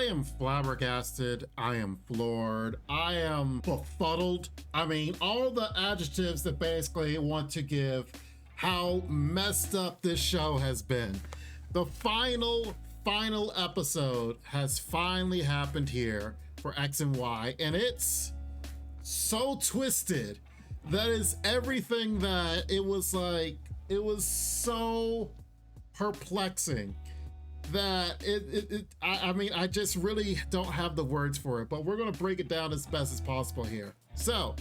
am flabbergasted. I am floored. I am befuddled. I mean, all the adjectives that basically want to give how messed up this show has been. The final episode has finally happened here for X and Y, and it's so twisted. That is everything that it was like. It was so perplexing that I mean, I just really don't have the words for it, but we're gonna break it down as best as possible here. So,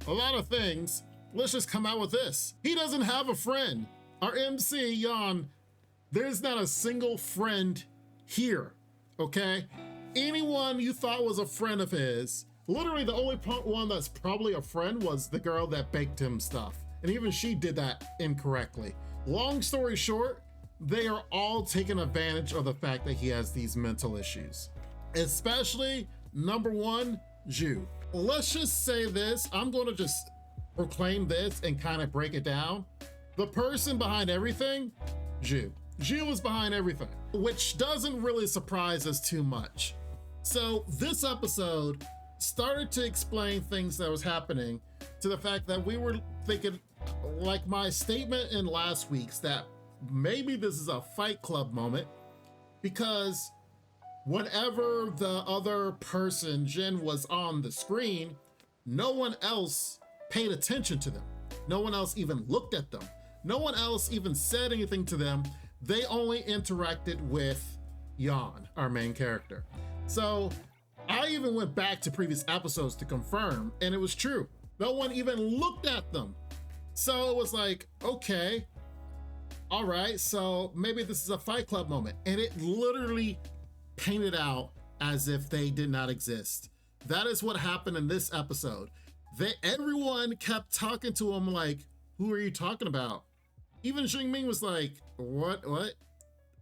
a lot of things, let's just come out with this. He doesn't have a friend. Our MC, Jan, there's not a single friend here, okay? Anyone you thought was a friend of his, literally the only one that's probably a friend was the girl that baked him stuff. And even she did that incorrectly. Long story short, they are all taking advantage of the fact that he has these mental issues. Especially number one, Zhu. Let's just say this, I'm gonna just proclaim this and kind of break it down. The person behind everything, Zhu. Zhu was behind everything, which doesn't really surprise us too much. So this episode started to explain things that was happening to the fact that we were thinking, like my statement in last week's, that maybe this is a Fight Club moment, because whenever the other person, Jin, was on the screen, no one else paid attention to them. No one else even looked at them. No one else even said anything to them. They only interacted with Jan, our main character. So I even went back to previous episodes to confirm, and it was true. No one even looked at them. So it was like, okay, all right, so maybe this is a Fight Club moment. And it literally painted out as if they did not exist. That is what happened in this episode. Everyone kept talking to him like, who are you talking about? Even Xingming was like, what?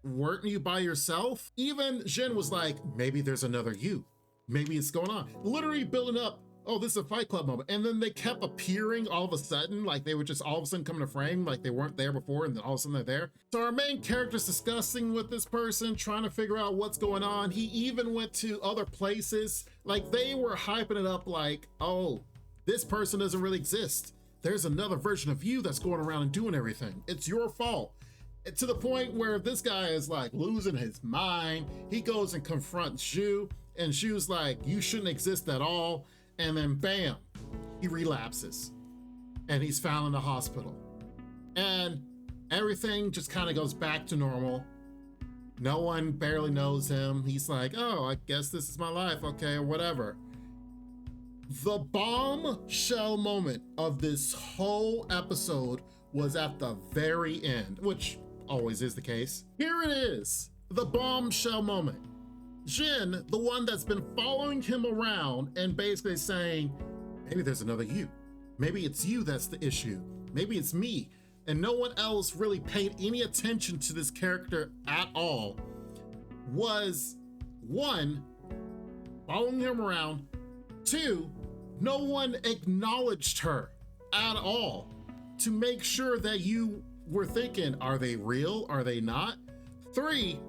Weren't you by yourself? Even Jin was like, maybe there's another you. Maybe it's going on. Literally building up, oh, this is a Fight Club moment. And then they kept appearing all of a sudden, like they were just all of a sudden coming to frame, like they weren't there before, and then all of a sudden they're there. So our main character's discussing with this person, trying to figure out what's going on. He even went to other places. Like they were hyping it up like, oh, this person doesn't really exist. There's another version of you that's going around and doing everything. It's your fault. To the point where this guy is like losing his mind. He goes and confronts Zhu, and Zhu's like, you shouldn't exist at all. And then bam, he relapses and he's found in the hospital. And everything just kind of goes back to normal. No one barely knows him. He's like, oh, I guess this is my life, okay, or whatever. The bombshell moment of this whole episode was at the very end, which always is the case. Here it is, the bombshell moment. Jin, the one that's been following him around and basically saying, maybe there's another you. Maybe it's you that's the issue. Maybe it's me. And no one else really paid any attention to this character at all. Was one, following him around. Two, no one acknowledged her at all to make sure that you were thinking, are they real? Are they not? Three,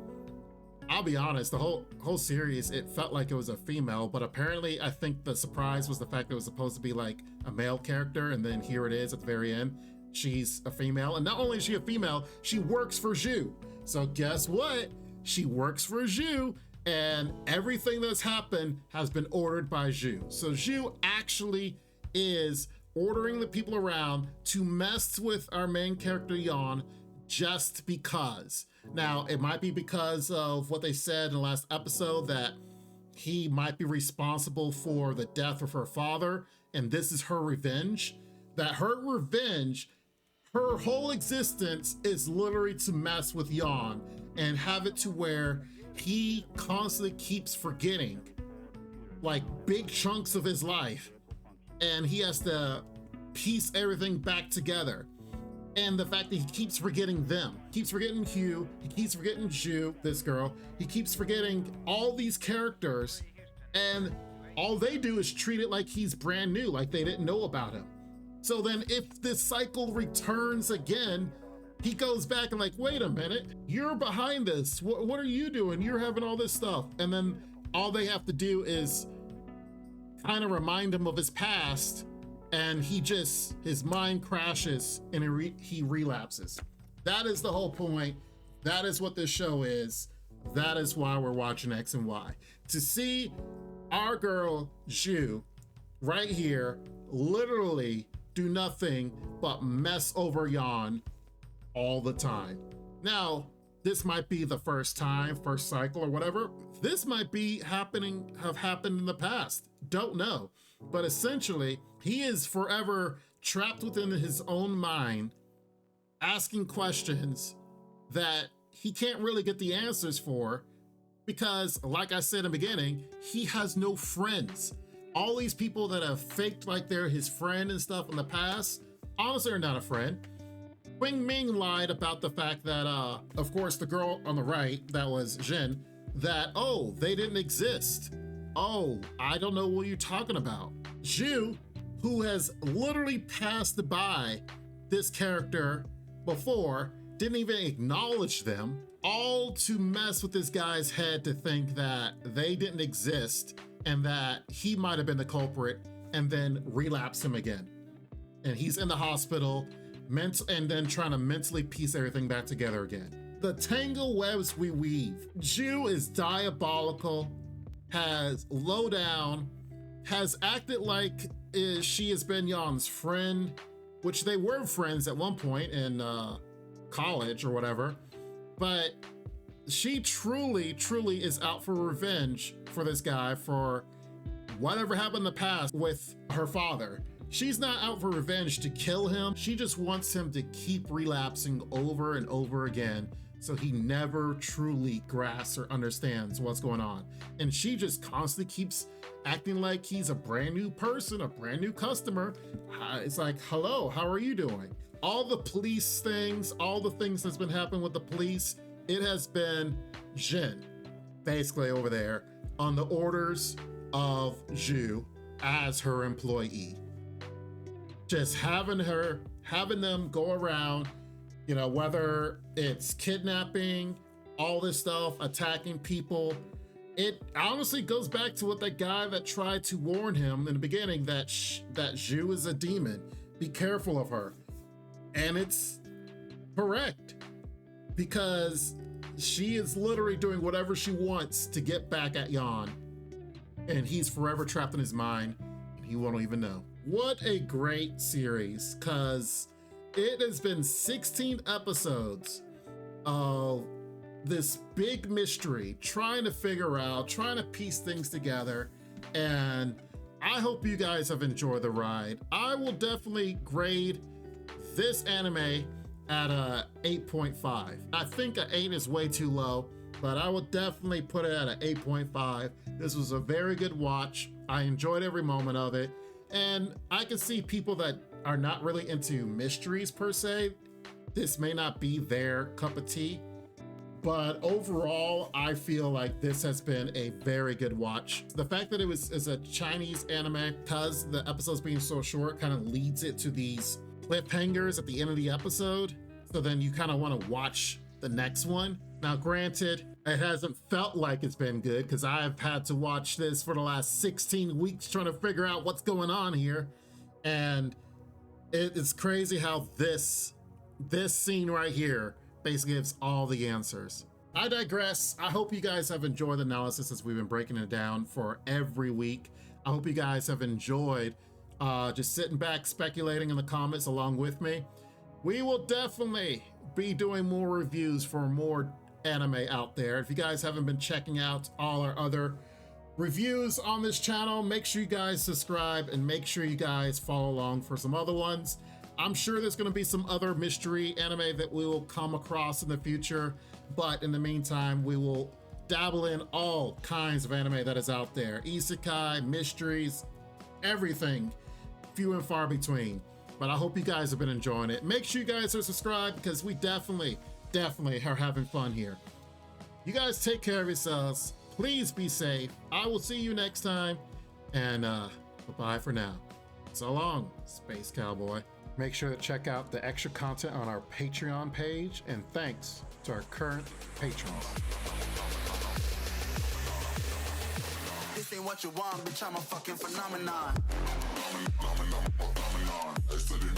I'll be honest, the whole series, it felt like it was a female, but apparently I think the surprise was the fact that it was supposed to be like a male character, and then here it is at the very end, she's a female. And not only is she a female, she works for Zhu. So guess what? She works for Zhu, and everything that's happened has been ordered by Zhu. So Zhu actually is ordering the people around to mess with our main character Jan just because. Now, it might be because of what they said in the last episode, that he might be responsible for the death of her father, and this is her revenge. That her revenge, her whole existence is literally to mess with Jan and have it to where he constantly keeps forgetting like big chunks of his life, and he has to piece everything back together. And the fact that he keeps forgetting them, keeps forgetting Hugh, he keeps forgetting Zhu, this girl, he keeps forgetting all these characters, and all they do is treat it like he's brand new, like they didn't know about him. So then if this cycle returns again, he goes back and like, wait a minute, you're behind this. What are you doing? You're having all this stuff. And then all they have to do is kind of remind him of his past, and his mind crashes and he relapses. That is the whole point. That is what this show is. That is why we're watching X and Y. To see our girl Zhu right here literally do nothing but mess over Yan all the time. Now, this might be the first time, first cycle or whatever. This might be have happened in the past. Don't know. But essentially, he is forever trapped within his own mind, asking questions that he can't really get the answers for because, like I said in the beginning, he has no friends. All these people that have faked like they're his friend and stuff in the past, honestly, are not a friend. Wing Ming lied about the fact that, of course, the girl on the right, that was Jin, that, oh, they didn't exist. Oh, I don't know what you're talking about. Zhu, who has literally passed by this character before, didn't even acknowledge them, all to mess with this guy's head to think that they didn't exist and that he might have been the culprit, and then relapse him again. And he's in the hospital, and then trying to mentally piece everything back together again. The tangle webs we weave. Zhu is diabolical, has low down, has acted like she has been Yan's friend, which they were friends at one point in college or whatever, but she truly is out for revenge for this guy for whatever happened in the past with her father. She's not out for revenge to kill him. She just wants him to keep relapsing over and over again so he never truly grasps or understands what's going on. And she just constantly keeps acting like he's a brand new person, a brand new customer. It's like, hello, how are you doing? All the police things, all the things that's been happening with the police, it has been Jin, basically over there, on the orders of Zhu as her employee. Just having them go around, you know, whether it's kidnapping, all this stuff, attacking people. It honestly goes back to what that guy that tried to warn him in the beginning that Zhu is a demon. Be careful of her. And it's correct, because she is literally doing whatever she wants to get back at Yan, and he's forever trapped in his mind, and he won't even know. What a great series, because it has been 16 episodes of this big mystery, trying to figure out, trying to piece things together, and I hope you guys have enjoyed the ride. I will definitely grade this anime at a 8.5. I think an 8 is way too low, but I would definitely put it at an 8.5. This was a very good watch. I enjoyed every moment of it. And I can see people that are not really into mysteries per se, this may not be their cup of tea. But overall, I feel like this has been a very good watch. The fact that is a Chinese anime, because the episodes being so short, kind of leads it to these cliffhangers at the end of the episode. So then you kind of want to watch the next one. Now, granted, it hasn't felt like it's been good because I've had to watch this for the last 16 weeks trying to figure out what's going on here. And it's crazy how this scene right here basically gives all the answers. I digress. I hope you guys have enjoyed the analysis as we've been breaking it down for every week. I hope you guys have enjoyed just sitting back, speculating in the comments along with me. We will definitely be doing more reviews for more anime out there. If you guys haven't been checking out all our other reviews on this channel, make sure you guys subscribe and make sure you guys follow along for some other ones. I'm sure there's going to be some other mystery anime that we will come across in the future, but in the meantime, we will dabble in all kinds of anime that is out there. Isekai, mysteries, everything, few and far between. But I hope you guys have been enjoying it. Make sure you guys are subscribed because we definitely are having fun here. You guys take care of yourselves. Please be safe. I will see you next time. And bye-bye for now. So long, Space Cowboy. Make sure to check out the extra content on our Patreon page, and thanks to our current patrons. what you want, bitch, I'm a fucking phenomenon. Phenomenon. I said it